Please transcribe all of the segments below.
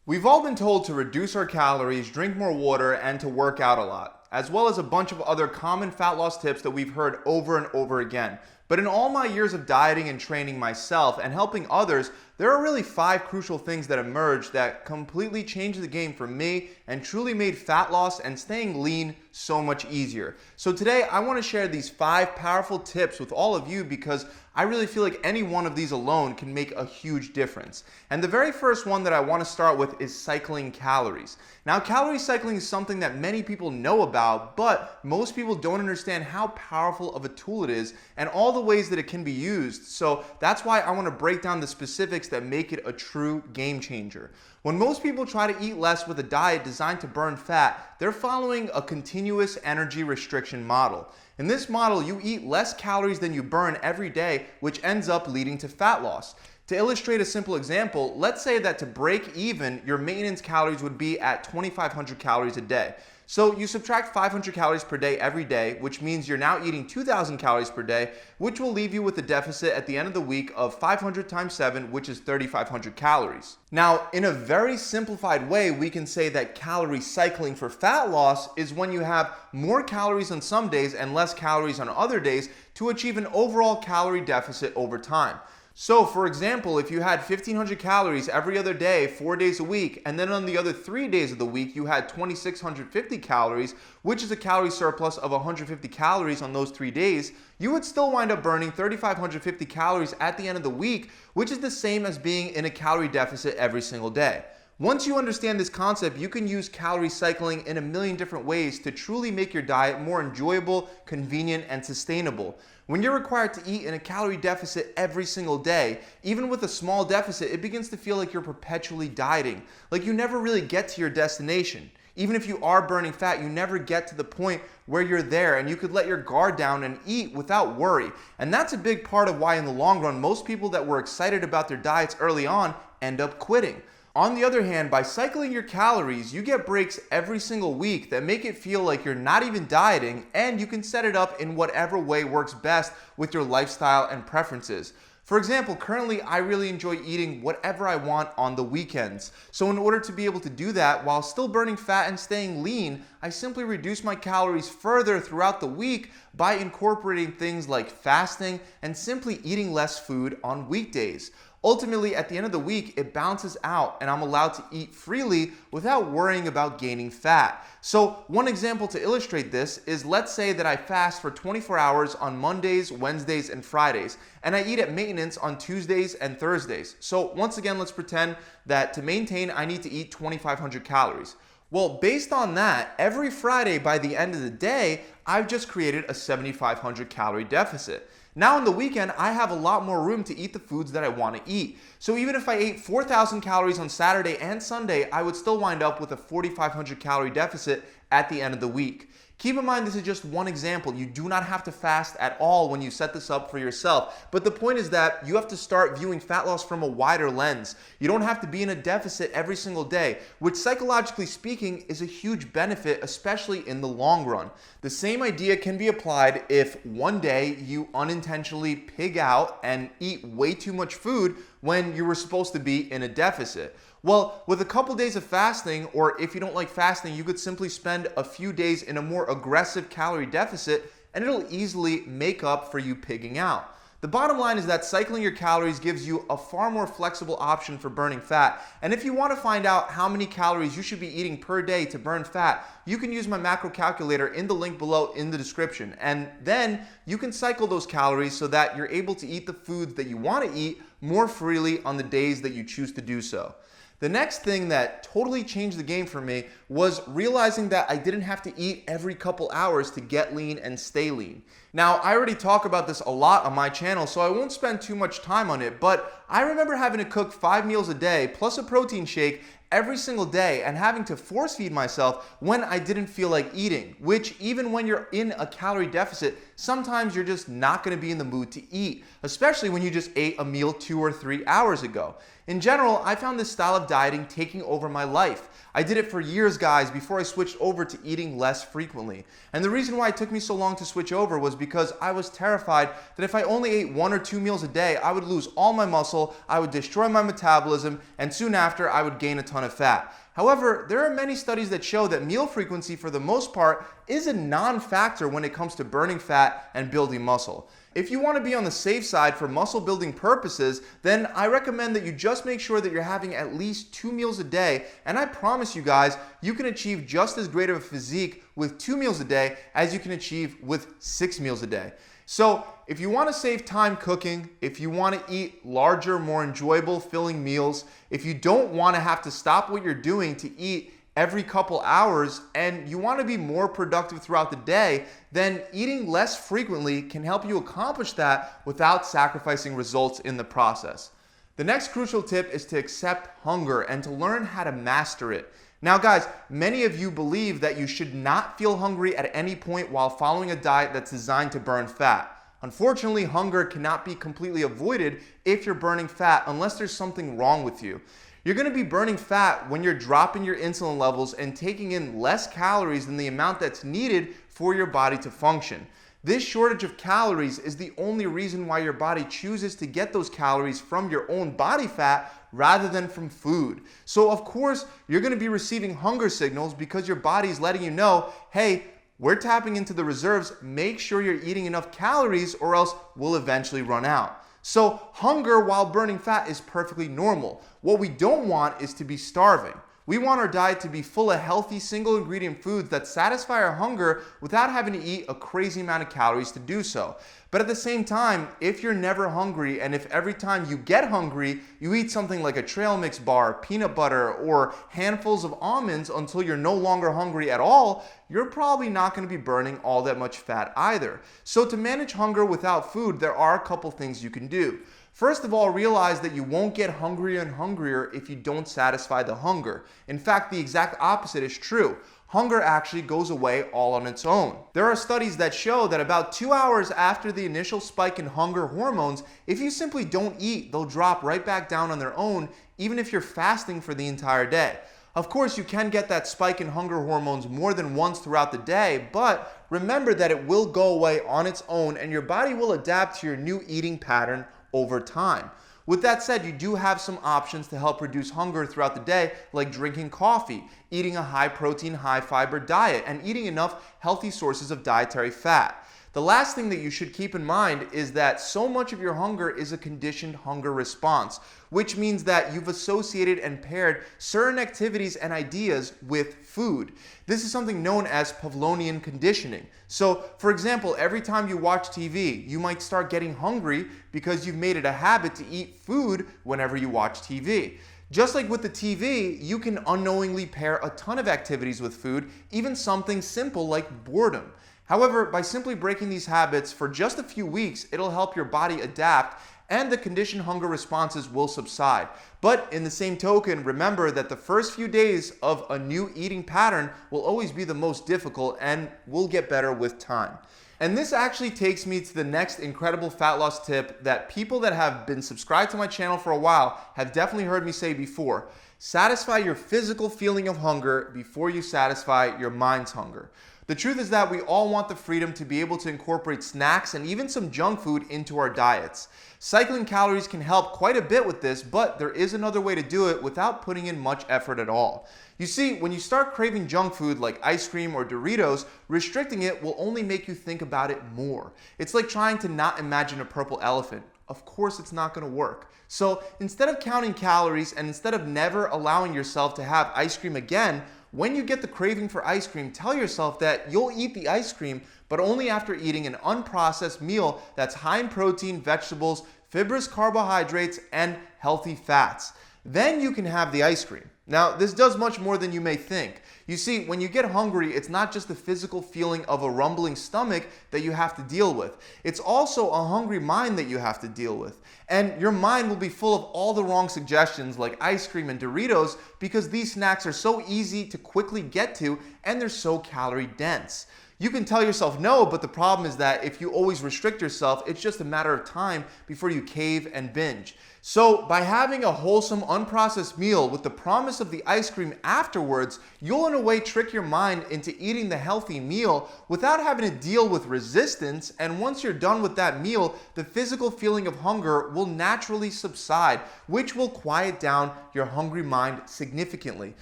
We've all been told to reduce our calories, drink more water, and to work out a lot, as well as a bunch of other common fat loss tips that we've heard over and over again. But in all my years of dieting and training myself and helping others, there are really 5 crucial things that emerged that completely changed the game for me and truly made fat loss and staying lean so much easier. So today I want to share these 5 powerful tips with all of you because I really feel like any one of these alone can make a huge difference. And the very first one that I want to start with is cycling calories. Now, calorie cycling is something that many people know about, but most people don't understand how powerful of a tool it is and all the ways that it can be used. So that's why I want to break down the specifics that make it a true game changer. When most people try to eat less with a diet designed to burn fat, they're following a continuous energy restriction model. In this model, you eat less calories than you burn every day, which ends up leading to fat loss. To illustrate a simple example, let's say that to break even, your maintenance calories would be at 2,500 calories a day. So you subtract 500 calories per day every day, which means you're now eating 2,000 calories per day, which will leave you with a deficit at the end of the week of 500 times 7, which is 3,500 calories. Now, in a very simplified way, we can say that calorie cycling for fat loss is when you have more calories on some days and less calories on other days to achieve an overall calorie deficit over time. So for example, if you had 1,500 calories every other day, 4 days a week, and then on the other 3 days of the week, you had 2,650 calories, which is a calorie surplus of 150 calories on those 3 days, you would still wind up burning 3,550 calories at the end of the week, which is the same as being in a calorie deficit every single day. Once you understand this concept, you can use calorie cycling in a million different ways to truly make your diet more enjoyable, convenient, and sustainable. When you're required to eat in a calorie deficit every single day, even with a small deficit, it begins to feel like you're perpetually dieting, like you never really get to your destination. Even if you are burning fat, you never get to the point where you're there and you could let your guard down and eat without worry. And that's a big part of why in the long run, most people that were excited about their diets early on end up quitting. On the other hand, by cycling your calories, you get breaks every single week that make it feel like you're not even dieting, and you can set it up in whatever way works best with your lifestyle and preferences. For example, currently I really enjoy eating whatever I want on the weekends. So in order to be able to do that while still burning fat and staying lean, I simply reduce my calories further throughout the week by incorporating things like fasting and simply eating less food on weekdays. Ultimately, at the end of the week, it balances out and I'm allowed to eat freely without worrying about gaining fat. So one example to illustrate this is, let's say that I fast for 24 hours on Mondays, Wednesdays, and Fridays, and I eat at maintenance on Tuesdays and Thursdays. So once again, let's pretend that to maintain, I need to eat 2,500 calories. Well, based on that, every Friday by the end of the day, I've just created a 7,500 calorie deficit. Now on the weekend, I have a lot more room to eat the foods that I want to eat. So even if I ate 4,000 calories on Saturday and Sunday, I would still wind up with a 4,500 calorie deficit at the end of the week. Keep in mind, this is just one example. You do not have to fast at all when you set this up for yourself. But the point is that you have to start viewing fat loss from a wider lens. You don't have to be in a deficit every single day, which psychologically speaking is a huge benefit, especially in the long run. The same idea can be applied if one day you unintentionally pig out and eat way too much food when you were supposed to be in a deficit. Well, with a couple days of fasting, or if you don't like fasting, you could simply spend a few days in a more aggressive calorie deficit and it'll easily make up for you pigging out. The bottom line is that cycling your calories gives you a far more flexible option for burning fat. And if you want to find out how many calories you should be eating per day to burn fat, you can use my macro calculator in the link below in the description. And then you can cycle those calories so that you're able to eat the foods that you want to eat more freely on the days that you choose to do so. The next thing that totally changed the game for me was realizing that I didn't have to eat every couple hours to get lean and stay lean. Now, I already talk about this a lot on my channel, so I won't spend too much time on it, but I remember having to cook 5 meals a day plus a protein shake every single day and having to force feed myself when I didn't feel like eating, which even when you're in a calorie deficit, sometimes you're just not going to be in the mood to eat, especially when you just ate a meal 2 or 3 hours ago. In general, I found this style of dieting taking over my life. I did it for years, guys, before I switched over to eating less frequently. And the reason why it took me so long to switch over was because I was terrified that if I only ate 1 or 2 meals a day, I would lose all my muscle, I would destroy my metabolism, and soon after I would gain a ton of fat. However, there are many studies that show that meal frequency for the most part is a non-factor when it comes to burning fat and building muscle. If you want to be on the safe side for muscle building purposes, then I recommend that you just make sure that you're having at least 2 meals a day, and I promise you guys, you can achieve just as great of a physique with 2 meals a day as you can achieve with 6 meals a day. So if you want to save time cooking, if you want to eat larger, more enjoyable, filling meals, if you don't want to have to stop what you're doing to eat every couple hours, and you want to be more productive throughout the day, then eating less frequently can help you accomplish that without sacrificing results in the process. The next crucial tip is to accept hunger and to learn how to master it. Now guys, many of you believe that you should not feel hungry at any point while following a diet that's designed to burn fat. Unfortunately, hunger cannot be completely avoided if you're burning fat unless there's something wrong with you. You're going to be burning fat when you're dropping your insulin levels and taking in less calories than the amount that's needed for your body to function. This shortage of calories is the only reason why your body chooses to get those calories from your own body fat rather than from food. So of course, you're going to be receiving hunger signals because your body is letting you know, hey, we're tapping into the reserves, make sure you're eating enough calories or else we'll eventually run out. So hunger while burning fat is perfectly normal. What we don't want is to be starving. We want our diet to be full of healthy single ingredient foods that satisfy our hunger without having to eat a crazy amount of calories to do so. But at the same time, if you're never hungry and if every time you get hungry, you eat something like a trail mix bar, peanut butter, or handfuls of almonds until you're no longer hungry at all, you're probably not going to be burning all that much fat either. So to manage hunger without food, there are a couple things you can do. First of all, realize that you won't get hungrier and hungrier if you don't satisfy the hunger. In fact, the exact opposite is true. Hunger actually goes away all on its own. There are studies that show that about 2 hours after the initial spike in hunger hormones, if you simply don't eat, they'll drop right back down on their own, even if you're fasting for the entire day. Of course, you can get that spike in hunger hormones more than once throughout the day, but remember that it will go away on its own and your body will adapt to your new eating pattern over time. With that said, you do have some options to help reduce hunger throughout the day, like drinking coffee, eating a high protein, high fiber diet, and eating enough healthy sources of dietary fat. The last thing that you should keep in mind is that so much of your hunger is a conditioned hunger response, which means that you've associated and paired certain activities and ideas with food. This is something known as Pavlovian conditioning. So, for example, every time you watch TV, you might start getting hungry because you've made it a habit to eat food whenever you watch TV. Just like with the TV, you can unknowingly pair a ton of activities with food, even something simple like boredom. However, by simply breaking these habits for just a few weeks, it'll help your body adapt and the conditioned hunger responses will subside. But in the same token, remember that the first few days of a new eating pattern will always be the most difficult and will get better with time. And this actually takes me to the next incredible fat loss tip that people that have been subscribed to my channel for a while have definitely heard me say before. Satisfy your physical feeling of hunger before you satisfy your mind's hunger. The truth is that we all want the freedom to be able to incorporate snacks and even some junk food into our diets. Cycling calories can help quite a bit with this, but there is another way to do it without putting in much effort at all. You see, when you start craving junk food like ice cream or Doritos, restricting it will only make you think about it more. It's like trying to not imagine a purple elephant. Of course it's not going to work. So instead of counting calories and instead of never allowing yourself to have ice cream again, when you get the craving for ice cream, tell yourself that you'll eat the ice cream, but only after eating an unprocessed meal that's high in protein, vegetables, fibrous carbohydrates, and healthy fats. Then you can have the ice cream. Now, this does much more than you may think. You see, when you get hungry, it's not just the physical feeling of a rumbling stomach that you have to deal with. It's also a hungry mind that you have to deal with. And your mind will be full of all the wrong suggestions like ice cream and Doritos because these snacks are so easy to quickly get to and they're so calorie dense. You can tell yourself no, but the problem is that if you always restrict yourself, it's just a matter of time before you cave and binge. So by having a wholesome, unprocessed meal with the promise of the ice cream afterwards, you'll in a way trick your mind into eating the healthy meal without having to deal with resistance. And once you're done with that meal, the physical feeling of hunger will naturally subside, which will quiet down your hungry mind significantly.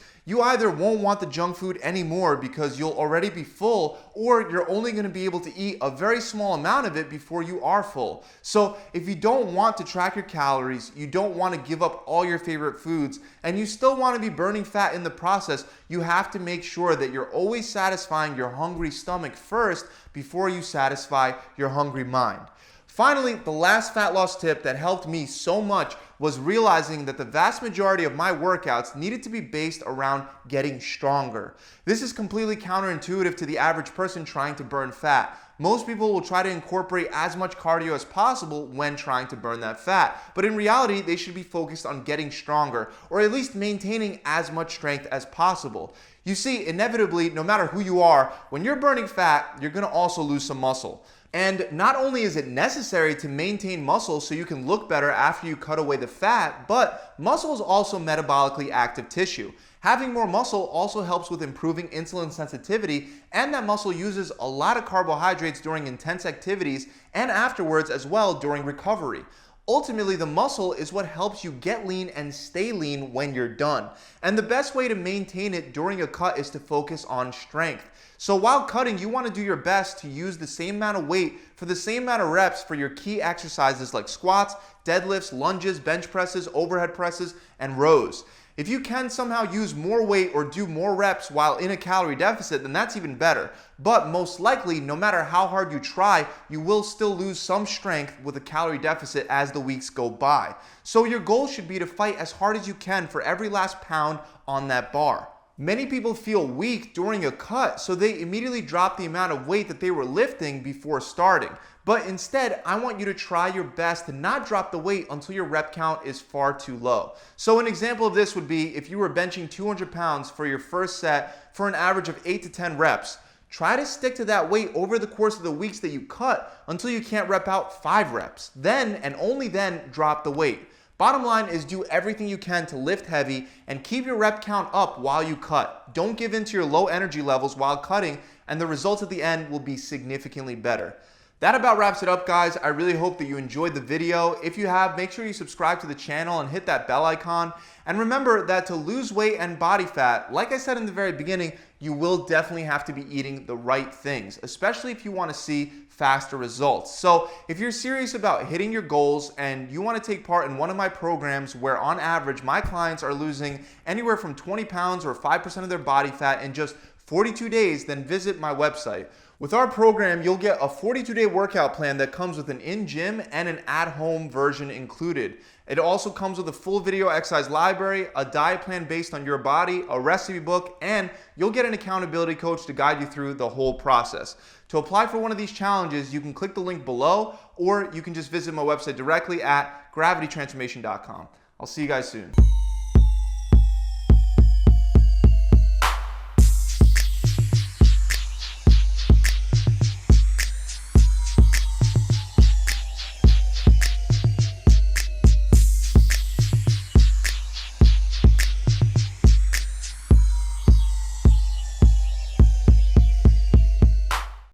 You either won't want the junk food anymore because you'll already be full, or you're only going to be able to eat a very small amount of it before you are full. So if you don't want to track your calories, you don't want to give up all your favorite foods, and you still want to be burning fat in the process, you have to make sure that you're always satisfying your hungry stomach first before you satisfy your hungry mind. Finally, the last fat loss tip that helped me so much was realizing that the vast majority of my workouts needed to be based around getting stronger. This is completely counterintuitive to the average person trying to burn fat. Most people will try to incorporate as much cardio as possible when trying to burn that fat, but in reality, they should be focused on getting stronger, or at least maintaining as much strength as possible. You see, inevitably, no matter who you are, when you're burning fat, you're gonna also lose some muscle. And not only is it necessary to maintain muscle so you can look better after you cut away the fat, but muscle is also metabolically active tissue. Having more muscle also helps with improving insulin sensitivity, and that muscle uses a lot of carbohydrates during intense activities and afterwards as well during recovery. Ultimately, the muscle is what helps you get lean and stay lean when you're done. And the best way to maintain it during a cut is to focus on strength. So while cutting, you want to do your best to use the same amount of weight for the same amount of reps for your key exercises like squats, deadlifts, lunges, bench presses, overhead presses, and rows. If you can somehow use more weight or do more reps while in a calorie deficit, then that's even better. But most likely, no matter how hard you try, you will still lose some strength with a calorie deficit as the weeks go by. So your goal should be to fight as hard as you can for every last pound on that bar. Many people feel weak during a cut, so they immediately drop the amount of weight that they were lifting before starting. But instead, I want you to try your best to not drop the weight until your rep count is far too low. So an example of this would be if you were benching 200 pounds for your first set for an average of 8 to 10 reps. Try to stick to that weight over the course of the weeks that you cut until you can't rep out 5 reps. Then, and only then, drop the weight. Bottom line is do everything you can to lift heavy and keep your rep count up while you cut. Don't give in to your low energy levels while cutting, and the results at the end will be significantly better. That about wraps it up, guys. I really hope that you enjoyed the video. If you have, make sure you subscribe to the channel and hit that bell icon. And remember that to lose weight and body fat, like I said in the very beginning, you will definitely have to be eating the right things, especially if you want to see faster results. So if you're serious about hitting your goals and you want to take part in one of my programs where on average my clients are losing anywhere from 20 pounds or 5% of their body fat in just 42 days, then visit my website. With our program, you'll get a 42-day workout plan that comes with an in-gym and an at-home version included. It also comes with a full video exercise library, a diet plan based on your body, a recipe book, and you'll get an accountability coach to guide you through the whole process. To apply for one of these challenges, you can click the link below, or you can just visit my website directly at gravitytransformation.com. I'll see you guys soon.